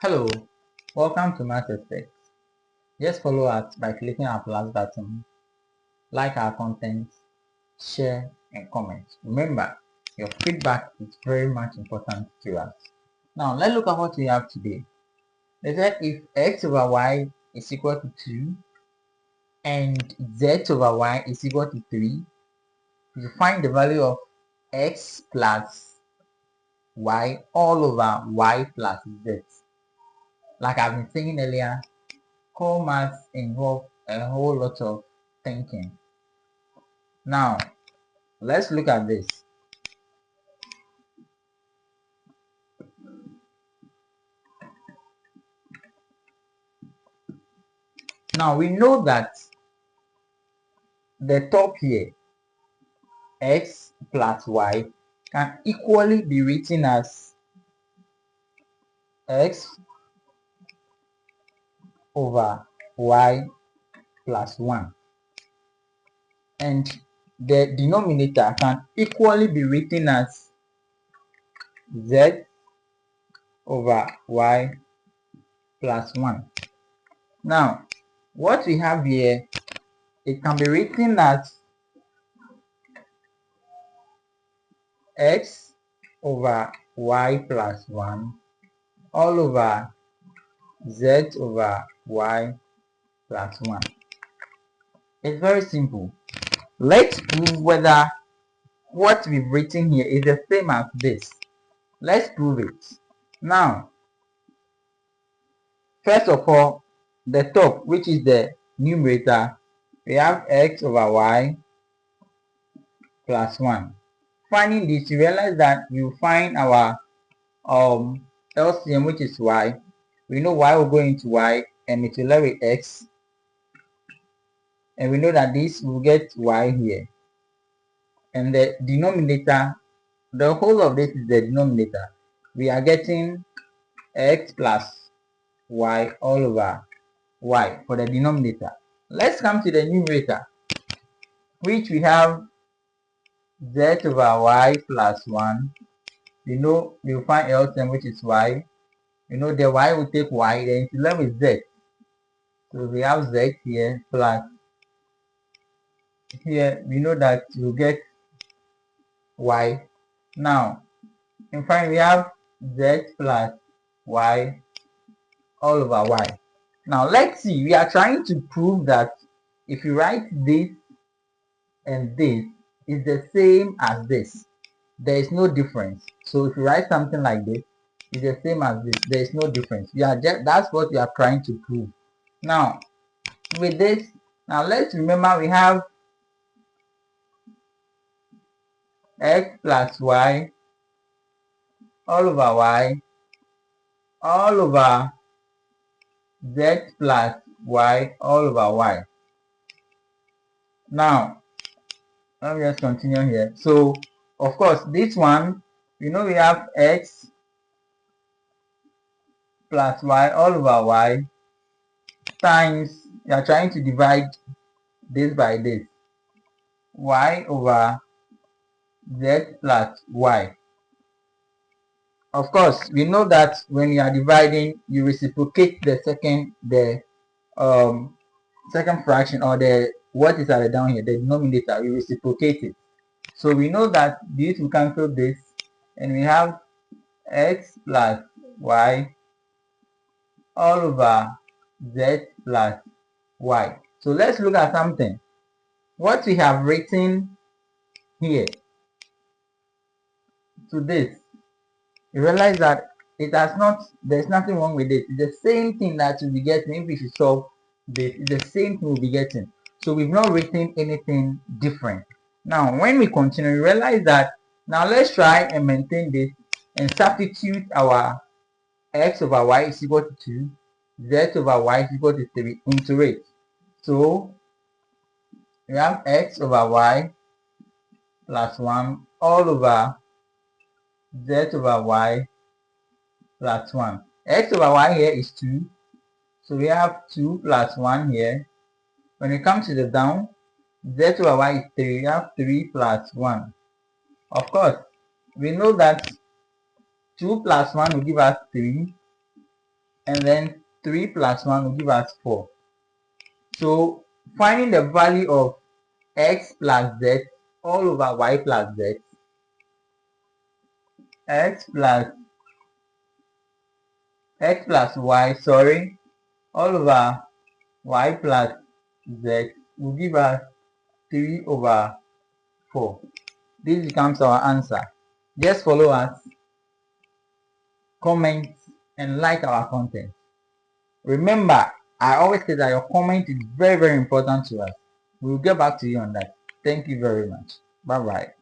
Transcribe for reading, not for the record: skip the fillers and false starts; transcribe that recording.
Hello, welcome to Math Effect. Just follow us by clicking our plus button, like our content, share and comment. Remember, your feedback is very much important to us. Now let's look at what we have today. They said if x over y is equal to 2 and z over y is equal to 3, you find the value of x plus y all over y plus z. Like I've been saying earlier, core maths involve a whole lot of thinking. Now, let's look at this. Now, we know that the top here, x plus y, can equally be written as x over y plus 1. And the denominator can equally be written as z over y plus 1. Now, what we have here, it can be written as x over y plus 1 all over z over y plus 1. It's very simple. Let's prove whether what we've written here is the same as this. Let's prove it. Now, first of all, the top, which is the numerator, we have x over y plus 1. Finding this, you realize that you find our LCM, which is y. We know y will go into y and it will leave with x. And we know that this will get y here. And the denominator, the whole of this is the denominator. We are getting x plus y all over y for the denominator. Let's come to the numerator, which we have z over y plus 1. We know we'll find LCM, which is y. You know the y will take y, then it's left with z. So we have z here plus here. We know that you get y. Now, in fact, we have z plus y all over y. Now, let's see. We are trying to prove that if you write this and this is the same as this, there is no difference. So if you write something like this, it's the same as this. There is no difference. That's what we are trying to prove. Now, with this, now let's remember we have x plus y all over y all over z plus y all over y. Now, let me just continue here. So, of course, this one, we know we have x plus y all over y times, we are trying to divide this by this, y over z plus y. Of course, we know that when you are dividing, you reciprocate the second fraction, or the what is at the down here, the denominator, you reciprocate it. So we know that this will cancel this, and we have x plus y all over z plus y. So let's look at something. What we have written here to this, you realize that there's nothing wrong with it. It's the same thing that you'll be getting if we should solve this. It's the same thing we'll be getting. So we've not written anything different. Now, when we continue, we realize that now let's try and maintain this and substitute our x over y is equal to 2, z over y is equal to 3 into it. So we have x over y plus 1 all over z over y plus 1. X over y here is 2. So we have 2 plus 1 here. When it comes to the down, z over y is 3. We have 3 plus 1. Of course, we know that 2 plus 1 will give us 3. and then 3 plus 1 will give us 4. So finding the value of x plus z all over y plus z, x plus y, all over y plus z will give us 3 over 4. This becomes our answer. Just follow us, comment, and like our content. Remember, I always say that your comment is very, very important to us. We'll get back to you on that. Thank you very much. Bye bye.